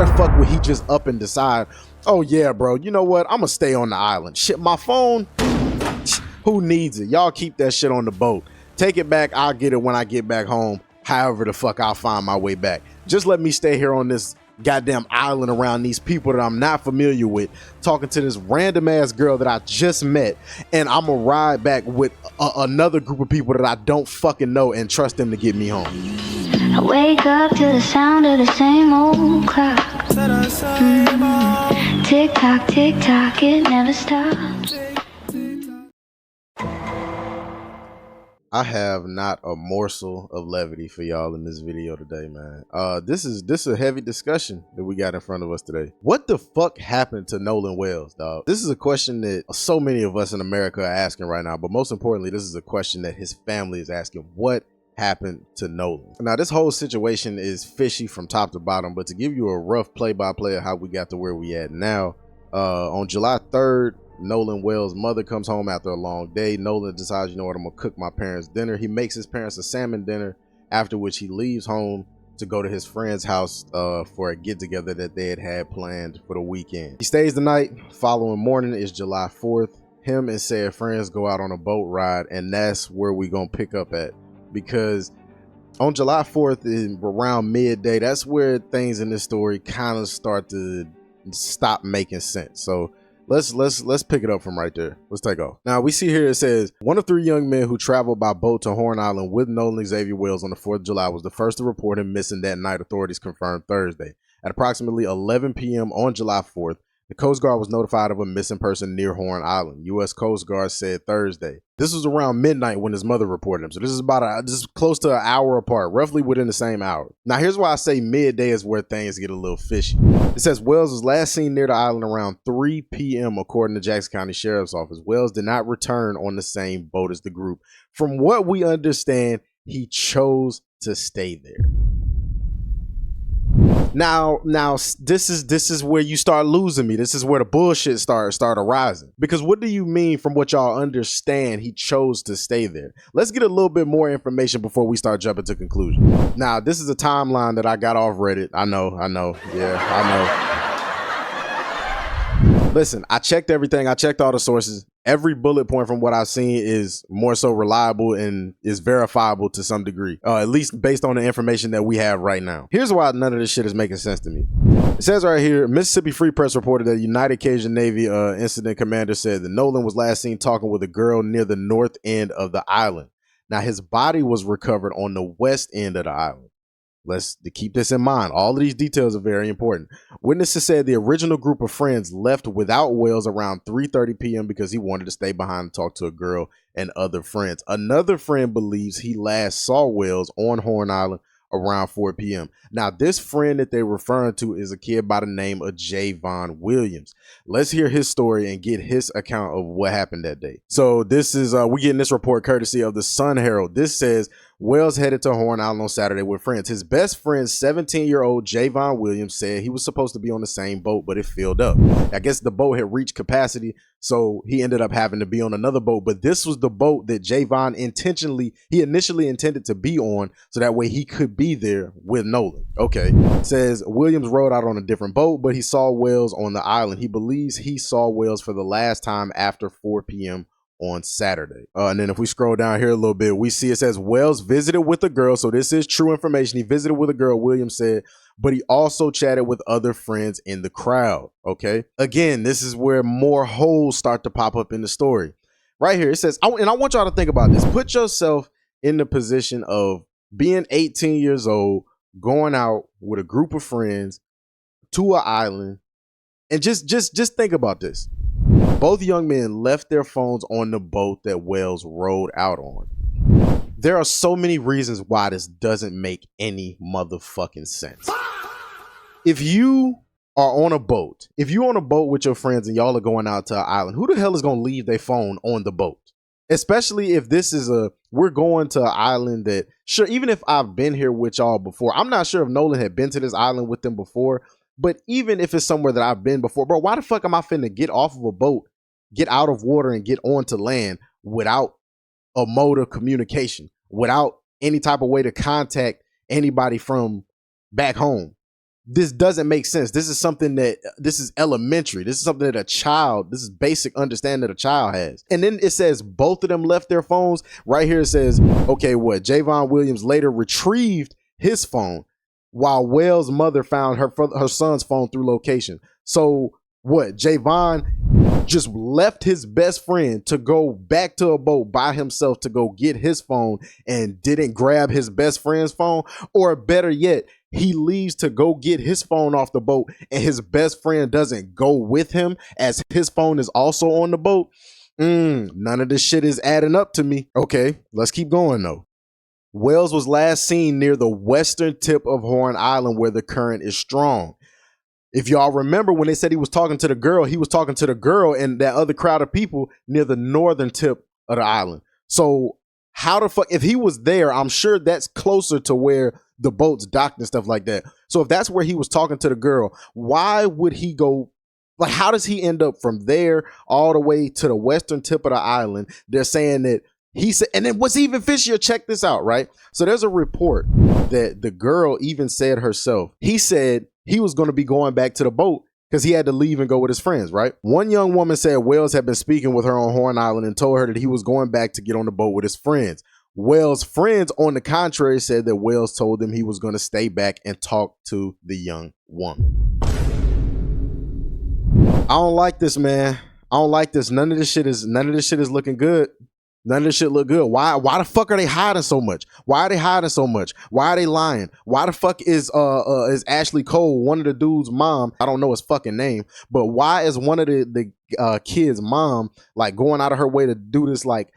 the fuck would he just up and decide, oh yeah, bro, you know what? I'm gonna stay on the island. Shit, my phone, who needs it? Y'all keep that shit on the boat. Take it back, I'll get it when I get back home. However the fuck I'll find my way back. Just let me stay here on this goddamn island around these people that I'm not familiar with, talking to this random ass girl that I just met, and I'm gonna ride back with another group of people that I don't fucking know and trust them to get me home. I wake up to the sound of the same old clock. Tick tock, it never stops. I have not a morsel of levity for y'all in this video today, man. This is a heavy discussion that we got in front of us today. What the fuck happened to Nolan Wells, dog? This is a question that so many of us in America are asking right now, but most importantly, this is a question that his family is asking. What happened to Nolan? Now, this whole situation is fishy from top to bottom, but to give you a rough play-by-play of how we got to where we at now, on July 3rd, Nolan Wells' mother comes home after a long day. Nolan decides, you know what, I'm gonna cook my parents dinner. He makes his parents a salmon dinner, after which he leaves home to go to his friend's house for a get-together that they had planned for the weekend. He stays the night. Following morning is July 4th. Him and said friends go out on a boat ride, and that's where we gonna pick up at, because on July 4th, around midday, that's where things in this story kind of start to stop making sense. So let's pick it up from right there. Let's take off. Now we see here it says, one of 3 young men who traveled by boat to Horn Island with Nolan Xavier Wells on the 4th of July was the first to report him missing that night, authorities confirmed Thursday. At approximately 11 p.m. on July 4th, the Coast Guard was notified of a missing person near Horn Island. U.S. Coast Guard said Thursday. This was around midnight when his mother reported him. So this is close to an hour apart, roughly within the same hour. Now here's why I say midday is where things get a little fishy. It says Wells was last seen near the island around 3 p.m. according to Jackson County Sheriff's Office. Wells did not return on the same boat as the group. From what we understand, he chose to stay there. Now this is where you start losing me. This is where the bullshit start arising. Because what do you mean, from what y'all understand, he chose to stay there? Let's get a little bit more information before we start jumping to conclusions. Now, this is a timeline that I got off Reddit. I know. Yeah, I know. Listen, I checked everything. I checked all the sources. Every bullet point from what I've seen is more so reliable and is verifiable to some degree, at least based on the information that we have right now. Here's why none of this shit is making sense to me. It says right here, Mississippi Free Press reported that United Cajun Navy incident commander said that Nolan was last seen talking with a girl near the north end of the island. Now, his body was recovered on the west end of the island. Let's keep this in mind. All of these details are very important. Witnesses said the original group of friends left without Wells around 3:30 p.m. because he wanted to stay behind and talk to a girl and other friends. Another friend believes he last saw Wells on Horn Island around 4 p.m. Now, this friend that they're referring to is a kid by the name of Javon Williams. Let's hear his story and get his account of what happened that day. So this is, we getting this report courtesy of the Sun Herald. This says, Wells headed to Horn Island on Saturday with friends. His best friend, 17-year-old Javon Williams, said he was supposed to be on the same boat, but it filled up. I guess the boat had reached capacity, so he ended up having to be on another boat. But this was the boat that Javon initially intended to be on, so that way he could be there with Nolan. Okay. It says Williams rode out on a different boat, but he saw Wells on the island. He believes he saw Wells for the last time after 4 p.m. on Saturday. And then if we scroll down here a little bit, we see it says Wells visited with a girl. So this is true information. He visited with a girl, Williams said, but he also chatted with other friends in the crowd. Okay. Again, this is where more holes start to pop up in the story. Right here, it says, and I want y'all to think about this. Put yourself in the position of being 18 years old, going out with a group of friends to an island, and just think about this. Both young men left their phones on the boat that Wells rode out on. There are so many reasons why this doesn't make any motherfucking sense. If you are on a boat, if you're on a boat with your friends and y'all are going out to an island, who the hell is going to leave their phone on the boat? Especially if this is we're going to an island that, sure, even if I've been here with y'all before, I'm not sure if Nolan had been to this island with them before, but even if it's somewhere that I've been before, bro, why the fuck am I finna get off of a boat, get out of water and get onto land without a mode of communication, without any type of way to contact anybody from back home? this doesn't make sense. This is something that this is elementary. This is something that this is basic understanding that a child has. And then it says both of them left their phones. Right here it says, okay, what? Javon Williams later retrieved his phone while Wells' mother found her son's phone through location. So what? Javon just left his best friend to go back to a boat by himself to go get his phone and didn't grab his best friend's phone? Or better yet, he leaves to go get his phone off the boat and his best friend doesn't go with him as his phone is also on the boat? None of this shit is adding up to me. Okay, let's keep going though. Wells was last seen near the western tip of Horn Island where the current is strong. If y'all remember when they said he was talking to the girl, he was talking to the girl and that other crowd of people near the northern tip of the island. So how the fuck, if he was there, I'm sure that's closer to where the boat's docked and stuff like that. So if that's where he was talking to the girl, why would he go, like how does he end up from there all the way to the western tip of the island? They're saying that he said, and then what's even fishier, check this out, right? So there's a report that the girl even said herself. He said he was going to be going back to the boat because he had to leave and go with his friends, right? One young woman said Wells had been speaking with her on Horn Island and told her that he was going back to get on the boat with his friends. Wells' friends, on the contrary, said that Wells told them he was going to stay back and talk to the young woman. I don't like this, man. I don't like this. None of this shit is looking good. None of this shit look good. Why the fuck are they hiding so much? Why are they hiding so much? Why are they lying? Why the fuck is Ashley Cole, one of the dude's mom? I don't know his fucking name, but why is one of the kids' mom like going out of her way to do this like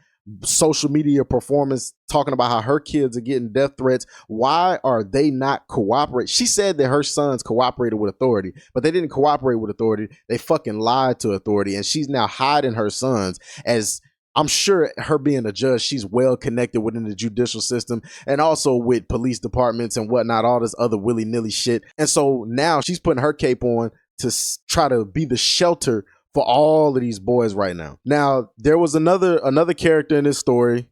social media performance talking about how her kids are getting death threats? Why are they not cooperating? She said that her sons cooperated with authority, but they didn't cooperate with authority. They fucking lied to authority, and she's now hiding her sons. As I'm sure her being a judge, she's well connected within the judicial system and also with police departments and whatnot, all this other willy-nilly shit. And so now she's putting her cape on to try to be the shelter for all of these boys right now. Now, there was another character in this story.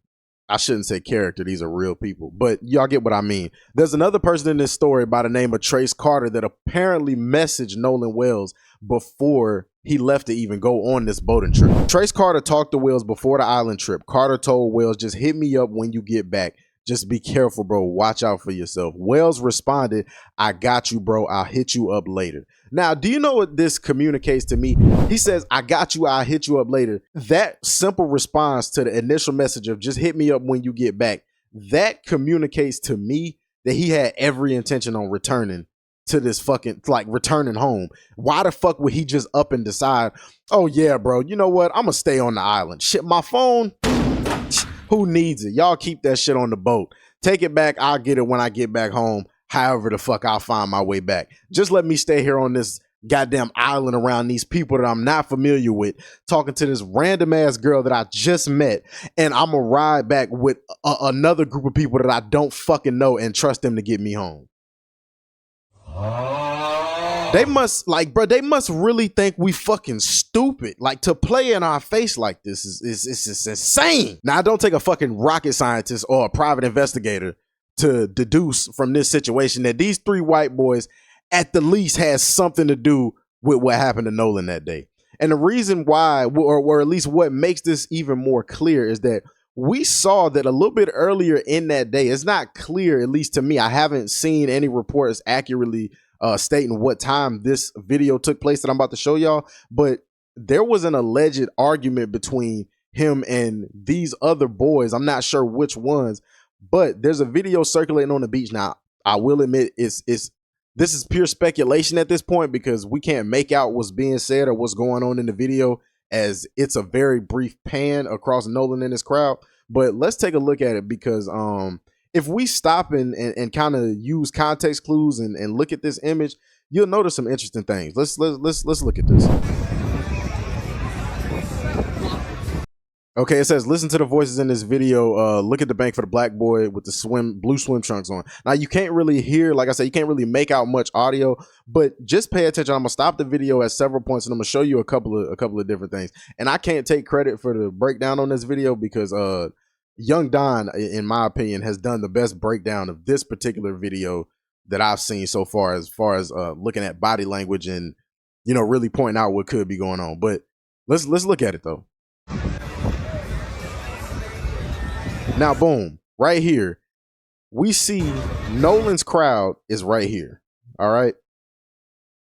I shouldn't say character, these are real people, but y'all get what I mean. There's another person in this story by the name of Trace Carter that apparently messaged Nolan Wells before he left to even go on this boating trip. Trace Carter talked to Wells before the island trip. Carter told Wells, just hit me up when you get back. Just be careful, bro. Watch out for yourself. Wells responded, I got you, bro. I'll hit you up later. Now, do you know what this communicates to me? He says, I got you. I'll hit you up later. That simple response to the initial message of just hit me up when you get back, that communicates to me that he had every intention on returning to this fucking, like returning home. Why the fuck would he just up and decide, oh yeah, bro, you know what? I'm gonna stay on the island. Shit, my phone, who needs it? Y'all keep that shit on the boat. Take it back. I'll get it when I get back home. However the fuck I'll find my way back. Just let me stay here on this goddamn island around these people that I'm not familiar with, talking to this random ass girl that I just met, and I'm gonna ride back with another group of people that I don't fucking know and trust them to get me home. They must, like, bro, they must really think we fucking stupid. Like, to play in our face like this is insane. Now, I don't take a fucking rocket scientist or a private investigator to deduce from this situation that these three white boys at the least has something to do with what happened to Nolan that day. And the reason why, or at least what makes this even more clear, is that we saw that a little bit earlier in that day. It's not clear, at least to me. I haven't seen any reports accurately stating what time this video took place that I'm about to show y'all, but there was an alleged argument between him and these other boys. I'm not sure which ones, but there's a video circulating on the beach. Now, I will admit this is pure speculation at this point because we can't make out what's being said or what's going on in the video, as it's a very brief pan across Nolan and his crowd. But let's take a look at it, because if we stop and kind of use context clues and look at this image, you'll notice some interesting things. Let's look at this. Okay, it says, listen to the voices in this video. Look at the bank for the black boy with the blue swim trunks on. Now, you can't really hear, like I said, you can't really make out much audio, but just pay attention. I'm gonna stop the video at several points and I'm gonna show you a couple of different things. And I can't take credit for the breakdown on this video because Young Don, in my opinion, has done the best breakdown of this particular video that I've seen so far as looking at body language and, you know, really pointing out what could be going on. But let's look at it though. Now, boom, right here, we see Nolan's crowd is right here. All right.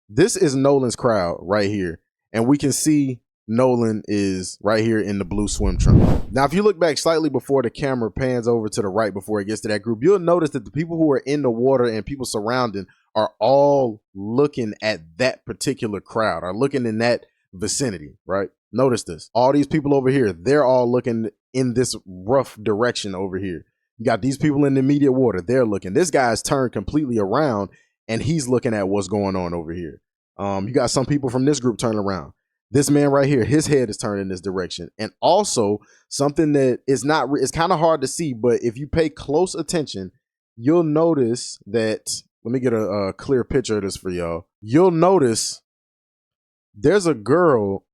This is Nolan's crowd right here. And we can see Nolan is right here in the blue swim trunk. Now, if you look back slightly before the camera pans over to the right before it gets to that group, you'll notice that the people who are in the water and people surrounding are all looking at that particular crowd, are looking in that vicinity, right? Notice this. All these people over here, they're all looking in this rough direction over here. You got these people in the immediate water. They're looking. This guy's turned completely around and he's looking at what's going on over here. You got some people from this group turning around. This man right here, his head is turned in this direction. And also something that is not, it's kind of hard to see, but if you pay close attention, you'll notice that, let me get a clear picture of this for y'all. You'll notice there's a girl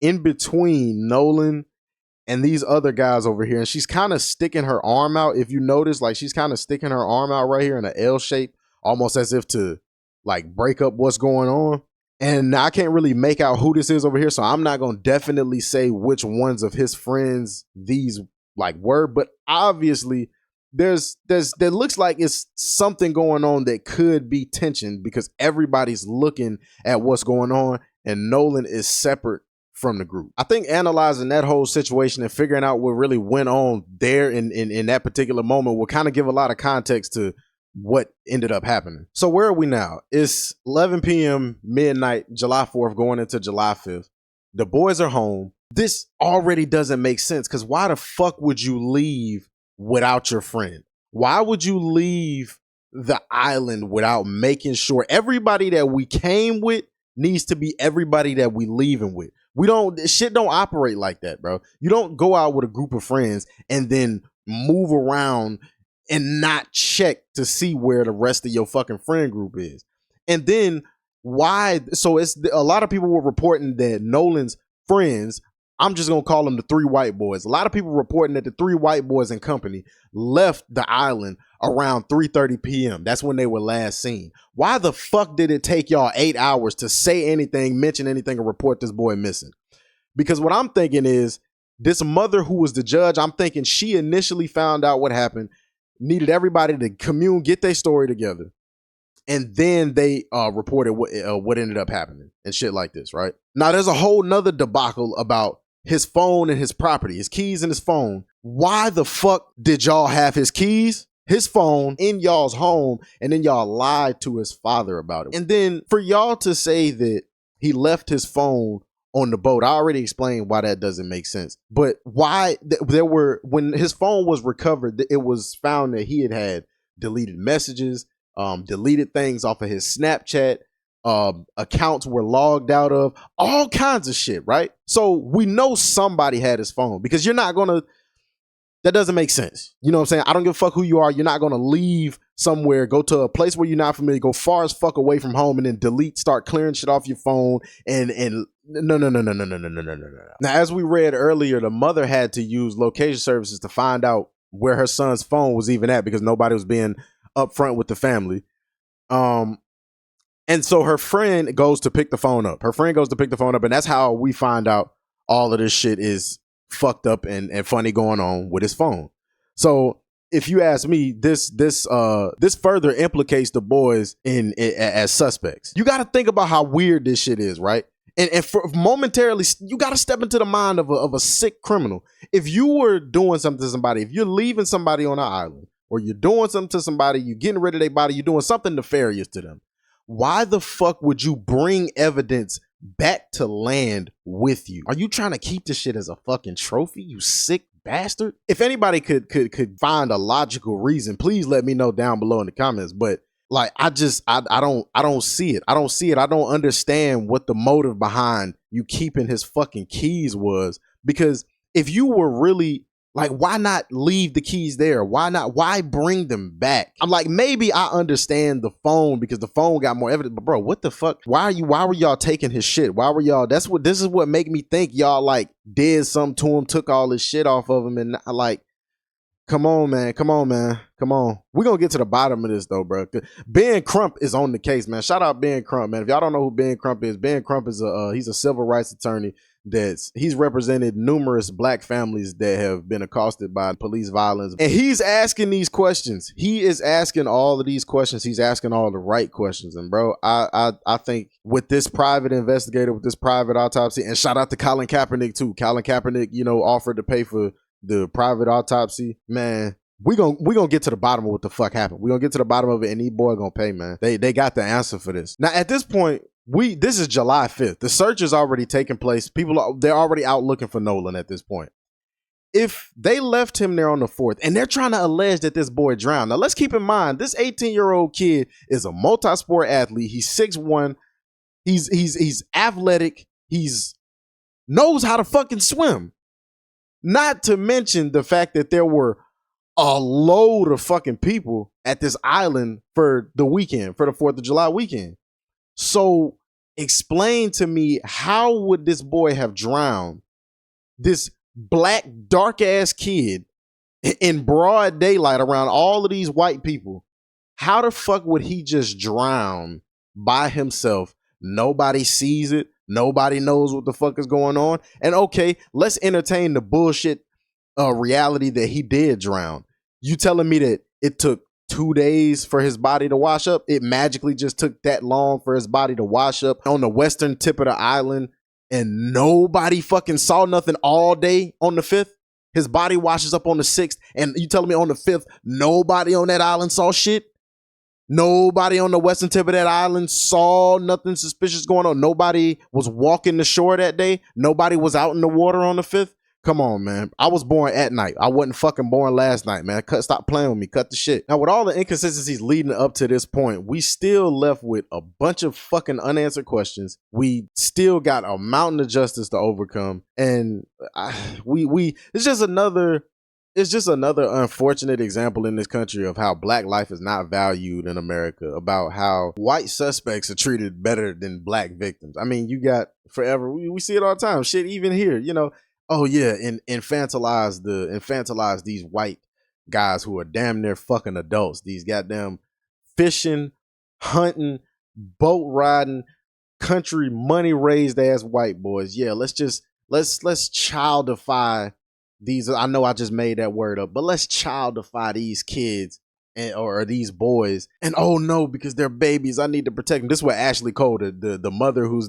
in between Nolan and these other guys over here. And she's kind of sticking her arm out. If you notice, like she's kind of sticking her arm out right here in an L shape, almost as if to like break up what's going on. And I can't really make out who this is over here, so I'm not going to definitely say which ones of his friends these like were, but obviously there looks like it's something going on that could be tension because everybody's looking at what's going on and Nolan is separate from the group. I think analyzing that whole situation and figuring out what really went on there in that particular moment will kind of give a lot of context to what ended up happening. So where are we now? It's 11 p.m. midnight, July 4th, going into July 5th. The boys are home. This already doesn't make sense because why the fuck would you leave without your friend? Why would you leave the island without making sure everybody that we came with needs to be everybody that we leaving with? Shit don't operate like that, bro. You don't go out with a group of friends and then move around and not check to see where the rest of your fucking friend group is. And then why? So it's a lot of people were reporting that Nolan's friends, I'm just going to call them the three white boys. A lot of people reporting that the three white boys and company left the island around 3:30 p.m. That's when they were last seen. Why the fuck did it take y'all 8 hours to say anything, mention anything, or report this boy missing? Because what I'm thinking is this mother who was the judge, I'm thinking she initially found out what happened, needed everybody to commune, get their story together. And then they reported what ended up happening and shit like this, right? Now, there's a whole nother debacle about his phone and his property, his keys and his phone. Why the fuck did y'all have his keys, his phone in y'all's home, and then y'all lied to his father about it? And then for y'all to say that he left his phone on the boat, I already explained why that doesn't make sense. But why when his phone was recovered, it was found that he had deleted messages, deleted things off of his Snapchat, accounts were logged out of, all kinds of shit, right? So we know somebody had his phone because that doesn't make sense. You know what I'm saying? I don't give a fuck who you are. You're not going to leave somewhere, go to a place where you're not familiar, go far as fuck away from home and then start clearing shit off your phone and no. Now, as we read earlier, the mother had to use location services to find out where her son's phone was even at because nobody was being upfront with the family. And so her friend goes to pick the phone up. And that's how we find out all of this shit is fucked up and funny going on with his phone. So if you ask me, this further implicates the boys as suspects. You got to think about how weird this shit is, right? And for momentarily, you got to step into the mind of a sick criminal. If you were doing something to somebody, if you're leaving somebody on an island, or you're doing something to somebody, you're getting rid of their body, you're doing something nefarious to them, why the fuck would you bring evidence back to land with you? Are you trying to keep this shit as a fucking trophy, you sick bastard? If anybody could find a logical reason, please let me know down below in the comments. But like, I don't see it. I don't understand what the motive behind you keeping his fucking keys was. Because if you were really like, why not leave the keys there? Why bring them back? I'm like, maybe I understand the phone because the phone got more evidence, but bro, what the fuck? Why were y'all taking his shit? Why were y'all, this is what make me think y'all like did something to him, took all his shit off of him. And like, Come on, man. Come on, man. Come on. We're going to get to the bottom of this, though, bro. Ben Crump is on the case, man. Shout out Ben Crump, man. If y'all don't know who Ben Crump is he's a civil rights attorney he's represented numerous black families that have been accosted by police violence. And he's asking these questions. He is asking all of these questions. He's asking all the right questions. And bro, I think with this private investigator, with this private autopsy, and shout out to Colin Kaepernick too. Colin Kaepernick, offered to pay for the private autopsy. Man, we gonna get to the bottom of what the fuck happened. We gonna get to the bottom of it, and these boy gonna pay, man. They got the answer for this. Now at this point, this is July 5th. The search is already taking place. They're already out looking for Nolan at this point. If they left him there on the 4th, and they're trying to allege that this boy drowned. Now let's keep in mind, this 18-year-old kid is a multi-sport athlete. He's 6'1". He's athletic. He's knows how to fucking swim. Not to mention the fact that there were a load of fucking people at this island for the weekend, for the 4th of July weekend. So explain to me, how would this boy have drowned? This black, dark-ass kid in broad daylight around all of these white people. How the fuck would he just drown by himself? Nobody sees it. Nobody knows what the fuck is going on. And okay, let's entertain the bullshit reality that he did drown. You telling me that it took 2 days for his body to wash up? It magically just took that long for his body to wash up on the western tip of the island, and nobody fucking saw nothing all day on the 5th? His body washes up on the 6th, and you telling me on the 5th, nobody on that island saw shit? Nobody on the western tip of that island saw nothing suspicious going on? Nobody was walking the shore that day? Nobody was out in the water on the 5th? Come on, man. I was born at night. I wasn't fucking born last night, man. Stop playing with me. Cut the shit. Now, with all the inconsistencies leading up to this point, we still left with a bunch of fucking unanswered questions. We still got a mountain of justice to overcome. And it's just another unfortunate example in this country of how black life is not valued in America, about how white suspects are treated better than black victims. I mean, you got forever, we see it all the time. Shit, even here, oh yeah, and infantilize these white guys who are damn near fucking adults. These goddamn fishing, hunting, boat riding, country money raised ass white boys. Yeah, let's childify these. I know I just made that word up, but let's childify these kids or these boys. And oh no, because they're babies, I need to protect them. This is what Ashley Cole, the mother who's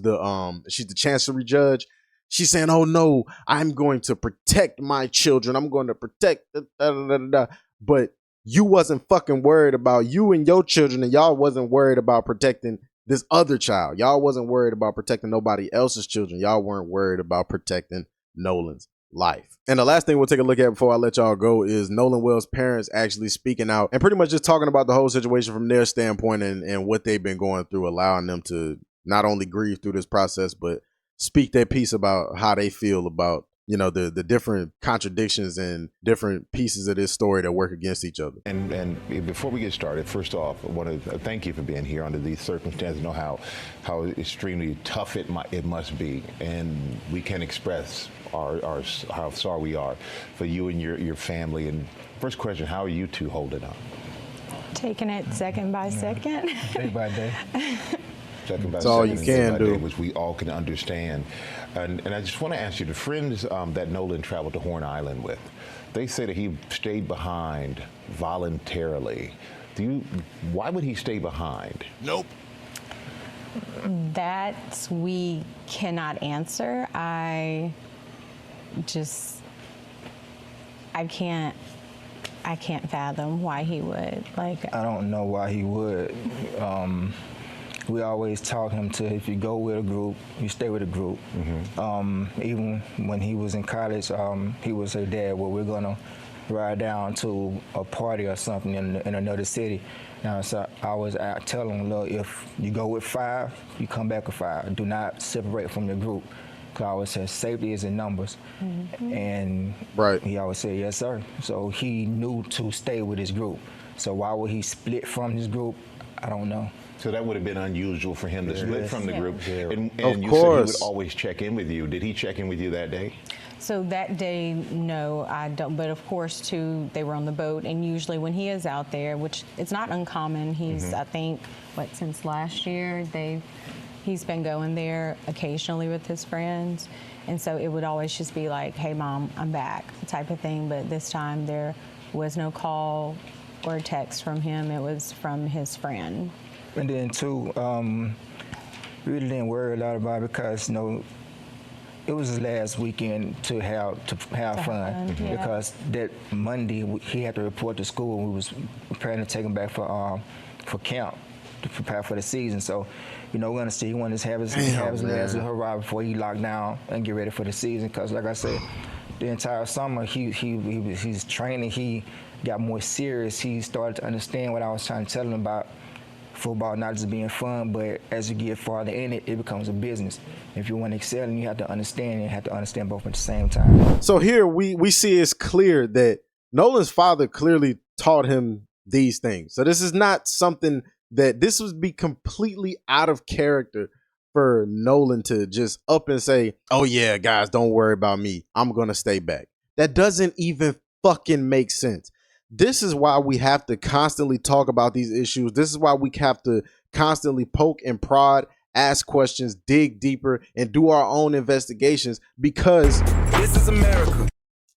she's the chancery judge. She's saying, oh no, I'm going to protect my children. I'm going to protect. But you wasn't fucking worried about you and your children, and y'all wasn't worried about protecting this other child. Y'all wasn't worried about protecting nobody else's children. Y'all weren't worried about protecting Nolan's life. And the last thing we'll take a look at before I let y'all go is Nolan Wells' parents actually speaking out and pretty much just talking about the whole situation from their standpoint and what they've been going through, allowing them to not only grieve through this process, but speak their piece about how they feel about, the different contradictions and different pieces of this story that work against each other. And before we get started, first off, I want to thank you for being here under these circumstances. I know how extremely tough it must be, and we can express how sorry we are for you and your family. And first question, how are you two holding up? Taking it second by second. Day by day. That's all you can do, which we all can understand. And I just want to ask you, the friends that Nolan traveled to Horn Island with, they say that he stayed behind voluntarily. Why would he stay behind? Nope. That we cannot answer. I can't fathom why he would. I don't know why he would. We always taught him to, if you go with a group, you stay with a group. Mm-hmm. Even when he was in college, he would say, Dad, well, we're gonna ride down to a party or something in another city. Now, so I was telling him, look, if you go with 5, you come back with 5. Do not separate from your group. Because I always said safety is in numbers. Mm-hmm. And he always said, yes, sir. So he knew to stay with his group. So why would he split from his group? I don't know. So that would have been unusual for him to split from the group. And of you course. said he would always check in with you. Did he check in with you that day? So that day, no, I don't. But of course, too, they were on the boat, and usually when he is out there, which it's not uncommon, he's I think since last year he's been going there occasionally with his friends, and so it would always just be like, "Hey, Mom, I'm back," type of thing. But this time there was no call or text from him. It was from his friend. And then too, really didn't worry a lot about it because it was his last weekend to have fun Yeah. because that Monday he had to report to school. And we was preparing to take him back for camp to prepare for the season. So, we understand he wanted to have his last hurrah before he locked down and get ready for the season. Because, like I said, the entire summer he's training. He got more serious. He started to understand what I was trying to tell him about. Football not just being fun, but as you get farther in it, it becomes a business. If you want to excel, and you have to understand, and you have to understand both at the same time. So here we see it's clear that Nolan's father clearly taught him these things. So this is not something that this would be completely out of character for Nolan to just up and say, "Oh yeah, guys, don't worry about me. I'm going to stay back." That doesn't even fucking make sense. This is why we have to constantly talk about these issues. This is why we have to constantly poke and prod, ask questions, dig deeper, and do our own investigations, because this is America.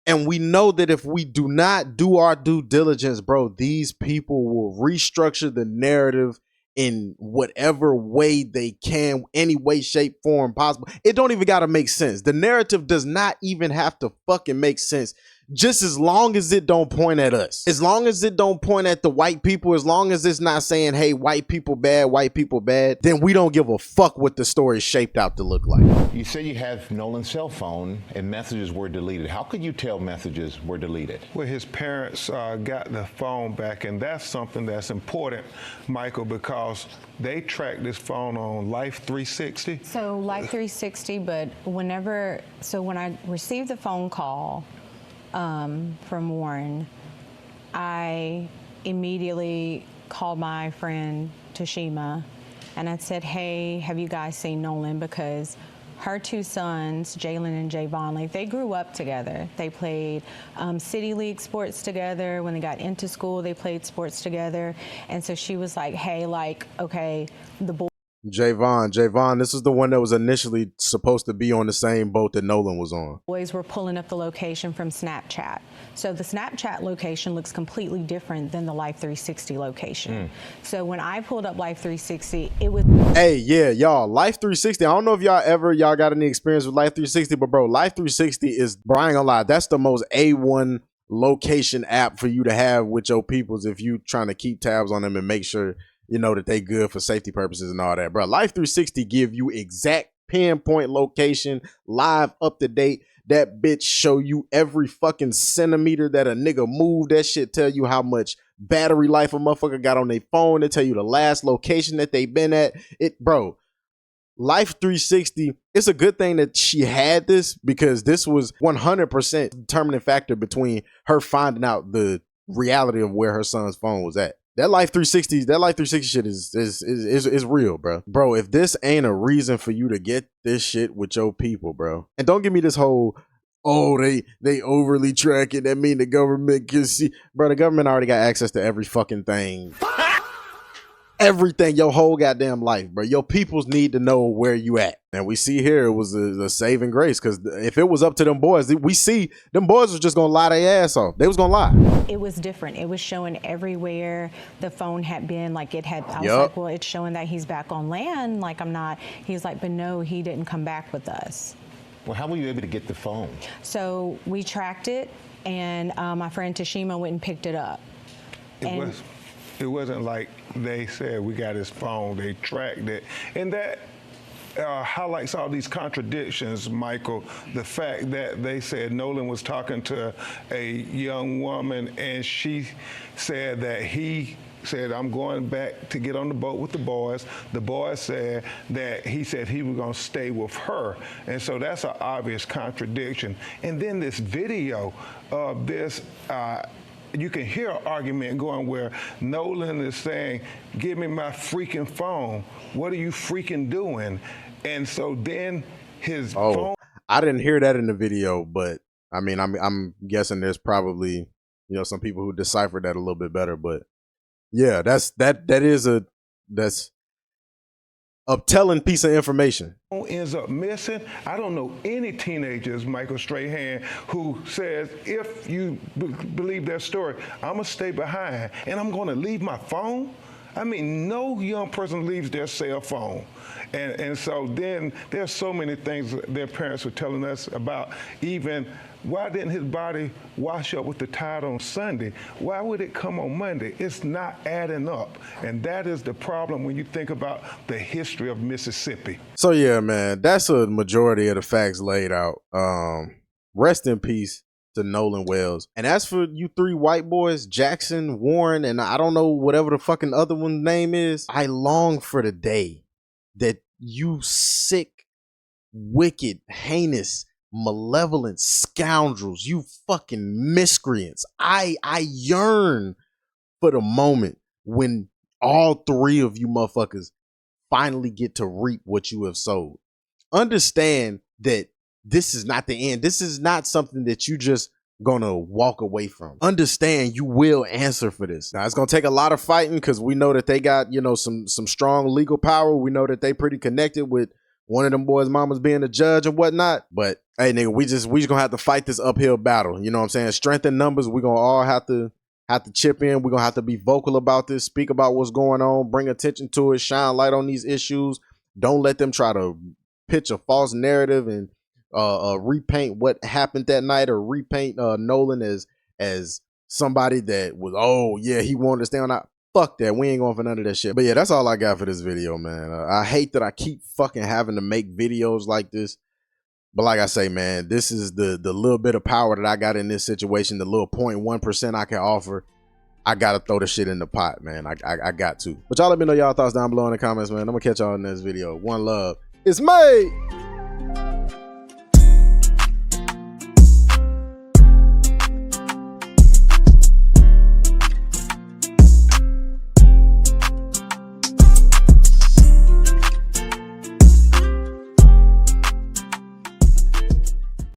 And we know that if we do not do our due diligence, bro, these people will restructure the narrative in whatever way they can, any way, shape, form possible. It don't even got to make sense. The narrative does not even have to fucking make sense. Just as long as it don't point at us, as long as it don't point at the white people, as long as it's not saying, "Hey, white people bad," then we don't give a fuck what the story is shaped out to look like. You say you have Nolan's cell phone and messages were deleted. How could you tell messages were deleted? Well, his parents got the phone back, and that's something that's important, Michael, because they tracked this phone on Life 360. So Life 360, but when I received the phone call from Warren, I immediately called my friend Tashima, and I said, "Hey, have you guys seen Nolan?" Because her two sons, Jalen and Javon, like, they grew up together. They played City League sports together. When they got into school, they played sports together. And so she was like, "Hey, like, okay, the boy." Javon, this is the one that was initially supposed to be on the same boat that Nolan was on. Boys were pulling up the location from Snapchat. So the Snapchat location looks completely different than the Life 360 location. So when I pulled up Life 360, it was... Hey, yeah, y'all, Life 360, I don't know if y'all got any experience with Life 360, but bro, Life 360 is, bro, I ain't gonna lie, that's the most A1 location app for you to have with your peoples if you trying to keep tabs on them and make sure that they good for safety purposes and all that, bro. Life 360 give you exact pinpoint location, live, up to date. That bitch show you every fucking centimeter that a nigga moved. That shit tell you how much battery life a motherfucker got on their phone. They tell you the last location that they been at. Bro, Life 360, it's a good thing that she had this, because this was 100% determining factor between her finding out the reality of where her son's phone was at. That Life 360 shit is real, bro. Bro, if this ain't a reason for you to get this shit with your people, bro. And don't give me this whole, "Oh, they overly track it, that mean the government can see." Bro, the government already got access to every fucking thing. Everything, your whole goddamn life, bro. Your peoples need to know where you at. And we see here it was a saving grace, because if it was up to them boys, we see them boys was just gonna lie their ass off. They was gonna lie. It was different. It was showing everywhere the phone had been. Like, it had, I was Yup. like, well, it's showing that he's back on land. Like, I'm not. He's like, but no, he didn't come back with us. Well, how were you able to get the phone? So we tracked it, and my friend Tashima went and picked it up. It wasn't like they said, "We got his phone," they tracked it. And that highlights all these contradictions, Michael. The fact that they said Nolan was talking to a young woman, and she said that he said, "I'm going back to get on the boat with the boys." The boys said that he said he was going to stay with her. And so that's an obvious contradiction. And then this video of this, you can hear an argument going where Nolan is saying, "Give me my freaking phone. What are you freaking doing?" And so then his phone. I didn't hear that in the video, but I mean, I'm guessing there's probably, you know, some people who deciphered that a little bit better. But yeah, that's a telling piece of information. Ends up missing. I don't know any teenagers, Michael Strahan, who says, if you believe their story, I'm gonna stay behind and I'm gonna leave my phone. I mean, no young person leaves their cell phone. And so then there's so many things their parents were telling us about, even why didn't his body wash up with the tide on Sunday? Why would it come on Monday? It's not adding up. And that is the problem when you think about the history of Mississippi. So yeah, man, that's a majority of the facts laid out. Rest in peace to Nolan Wells. And as for you three white boys, Jackson, Warren, and I don't know whatever the fucking other one's name is, I long for the day that you sick, wicked, heinous, malevolent scoundrels, you fucking miscreants. I yearn for the moment when all three of you motherfuckers finally get to reap what you have sowed. Understand that this is not the end. This is not something that you just gonna walk away from. Understand you will answer for this. Now it's gonna take a lot of fighting because we know that they got, you know, some strong legal power. We know that they pretty connected with one of them boys' mamas being a judge and whatnot. But hey, nigga, we just gonna have to fight this uphill battle. You know what I'm saying? Strength in numbers. We're gonna all have to chip in. We're gonna have to be vocal about this, speak about what's going on, bring attention to it, shine light on these issues. Don't let them try to pitch a false narrative and repaint what happened that night, or repaint Nolan as somebody that was, oh yeah, he wanted to stay on that. Fuck that. We ain't going for none of that shit. But yeah, that's all I got for this video, man. I hate that I keep fucking having to make videos like this. But like I say, man, this is the little bit of power that I got in this situation, the little 0.1% I can offer. I gotta throw the shit in the pot, man. I got to. But y'all let me know y'all thoughts down below in the comments, man. I'm gonna catch y'all in this video. One love. It's made.